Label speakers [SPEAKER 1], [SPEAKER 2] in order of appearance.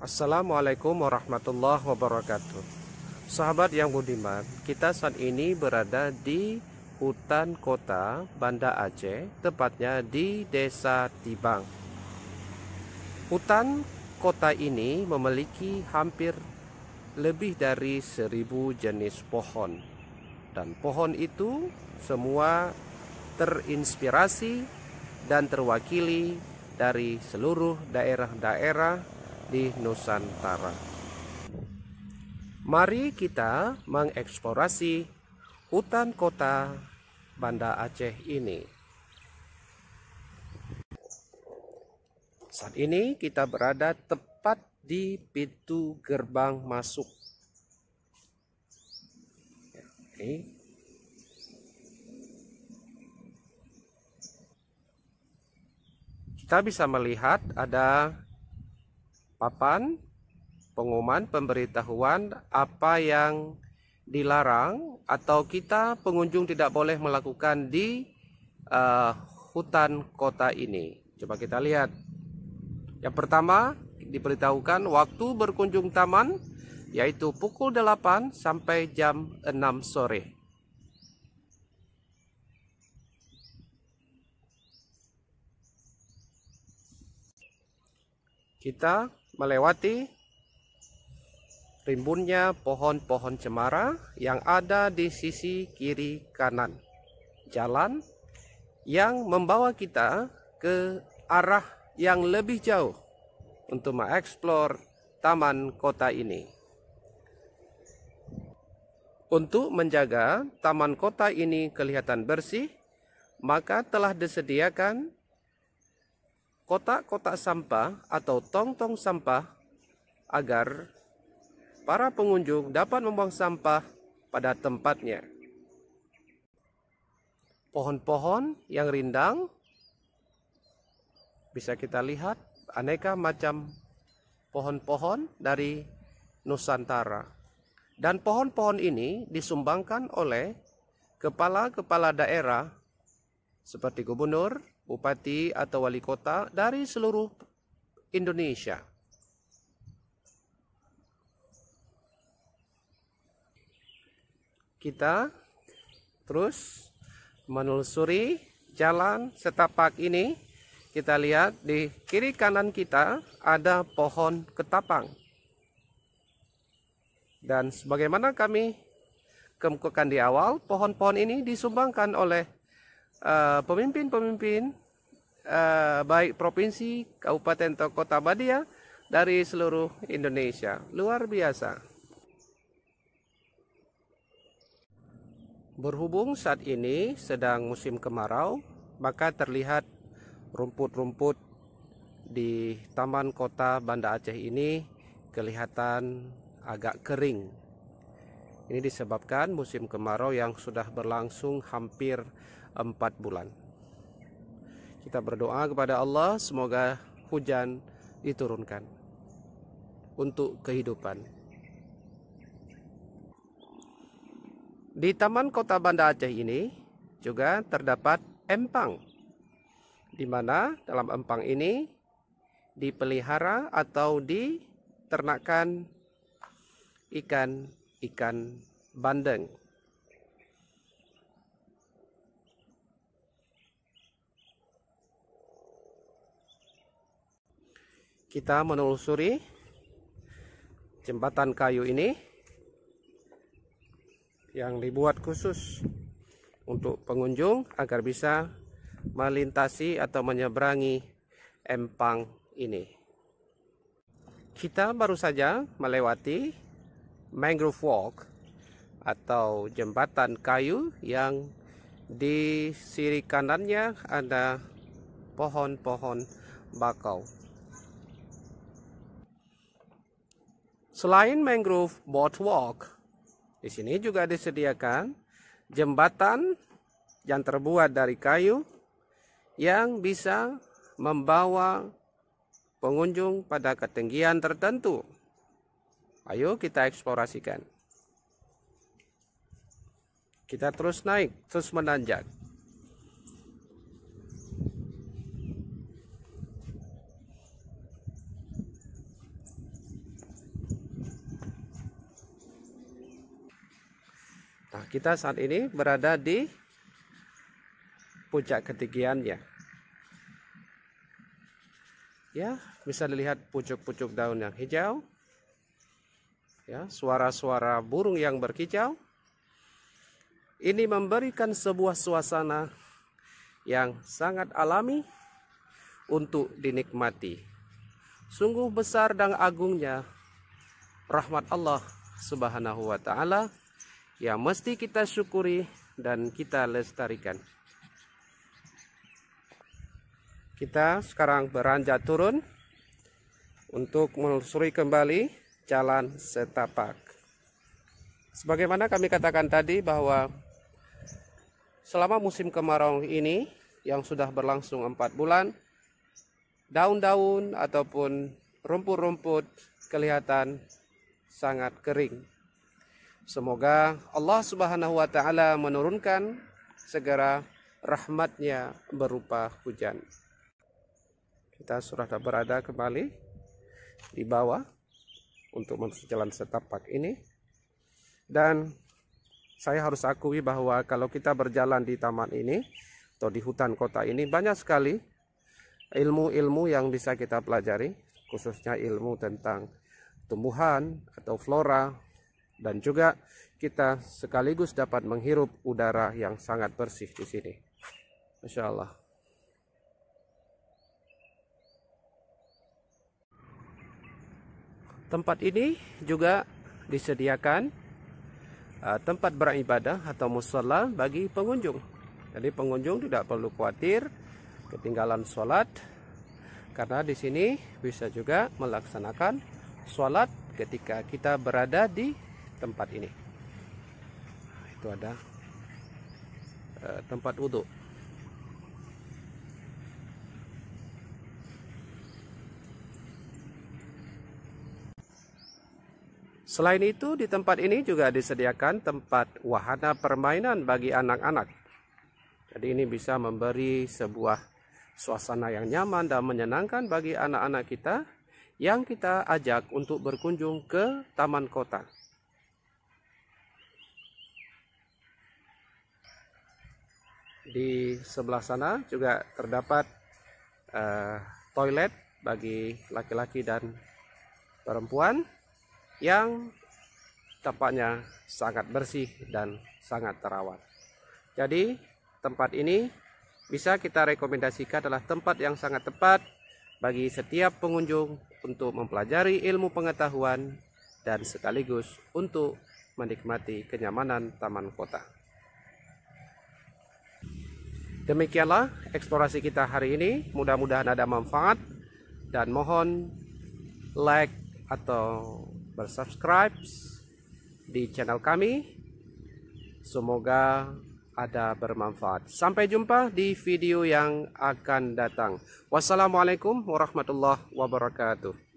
[SPEAKER 1] Assalamualaikum warahmatullahi wabarakatuh. Sahabat yang budiman, kita saat ini berada di hutan kota Banda Aceh, tepatnya di Desa Tibang. Hutan kota ini memiliki hampir lebih dari 1000 jenis pohon. Dan pohon itu semua terinspirasi dan terwakili dari seluruh daerah-daerah di Nusantara. Mari kita mengeksplorasi hutan kota Banda Aceh ini. Saat ini kita berada tepat di pintu gerbang masuk. Oke. Kita bisa melihat ada papan pengumuman pemberitahuan apa yang dilarang atau kita pengunjung tidak boleh melakukan di hutan kota ini. Coba kita lihat. Yang pertama diberitahukan waktu berkunjung taman yaitu pukul 8 sampai jam 6 sore. Kita melewati rimbunnya pohon-pohon cemara yang ada di sisi kiri kanan jalan yang membawa kita ke arah yang lebih jauh untuk mengeksplor taman kota ini. Untuk menjaga taman kota ini kelihatan bersih, maka telah disediakan kotak-kotak sampah atau tong-tong sampah agar para pengunjung dapat membuang sampah pada tempatnya. Pohon-pohon yang rindang bisa kita lihat aneka macam pohon-pohon dari Nusantara. Dan pohon-pohon ini disumbangkan oleh kepala-kepala daerah seperti gubernur, bupati atau wali kota dari seluruh Indonesia. Kita terus menelusuri jalan setapak ini. Kita lihat di kiri kanan kita ada pohon ketapang. Dan sebagaimana kami kemukakan di awal, pohon-pohon ini disumbangkan oleh pemimpin-pemimpin baik provinsi, kabupaten atau kota Badia dari seluruh Indonesia. Luar biasa. Berhubung saat ini sedang musim kemarau, maka terlihat rumput-rumput di Taman Kota Banda Aceh ini kelihatan agak kering. Ini disebabkan musim kemarau yang sudah berlangsung hampir 4 bulan. Kita berdoa kepada Allah semoga hujan diturunkan untuk kehidupan. Di Taman Kota Banda Aceh ini juga terdapat empang, di mana dalam empang ini dipelihara atau diternakan ikan bandeng. Kita menelusuri jembatan kayu ini yang dibuat khusus untuk pengunjung agar bisa melintasi atau menyeberangi empang ini. Kita baru saja melewati mangrove walk atau jembatan kayu yang di sisi kanannya ada pohon-pohon bakau. Selain mangrove boardwalk, di sini juga disediakan jembatan yang terbuat dari kayu yang bisa membawa pengunjung pada ketinggian tertentu. Ayo kita eksplorasikan. Kita terus naik, terus menanjak. kita saat ini berada di puncak ketinggiannya. Ya, bisa dilihat pucuk-pucuk daun yang hijau. Ya, suara-suara burung yang berkicau. Ini memberikan sebuah suasana yang sangat alami untuk dinikmati. Sungguh besar dan agungnya rahmat Allah Subhanahu wa Ta'ala yang mesti kita syukuri dan kita lestarikan. Kita sekarang beranjak turun untuk menelusuri kembali jalan setapak. Sebagaimana kami katakan tadi bahwa selama musim kemarau ini yang sudah berlangsung 4 bulan, daun-daun ataupun rumput-rumput kelihatan sangat kering. Semoga Allah Subhanahu wa Ta'ala menurunkan segera rahmatnya berupa hujan. Kita sudah berada kembali di bawah untuk menuju jalan setapak ini. Dan saya harus akui bahwa kalau kita berjalan di taman ini atau di hutan kota ini, banyak sekali ilmu-ilmu yang bisa kita pelajari, khususnya ilmu tentang tumbuhan atau flora, dan juga kita sekaligus dapat menghirup udara yang sangat bersih di sini. Masya Allah. Tempat ini juga disediakan tempat beribadah atau mushola bagi pengunjung. Jadi pengunjung tidak perlu khawatir ketinggalan sholat, karena di sini bisa juga melaksanakan sholat ketika kita berada di tempat ini. Itu ada tempat wudhu. Selain itu, di tempat ini juga disediakan tempat wahana permainan bagi anak-anak. Jadi ini bisa memberi sebuah suasana yang nyaman dan menyenangkan bagi anak-anak kita yang kita ajak untuk berkunjung ke taman kota. Di sebelah sana juga terdapat toilet bagi laki-laki dan perempuan yang tampaknya sangat bersih dan sangat terawat. Jadi tempat ini bisa kita rekomendasikan adalah tempat yang sangat tepat bagi setiap pengunjung untuk mempelajari ilmu pengetahuan dan sekaligus untuk menikmati kenyamanan taman kota. Demikianlah eksplorasi kita hari ini. Mudah-mudahan ada manfaat dan mohon like atau bersubscribe di channel kami. Semoga ada bermanfaat. Sampai jumpa di video yang akan datang. Wassalamualaikum warahmatullahi wabarakatuh.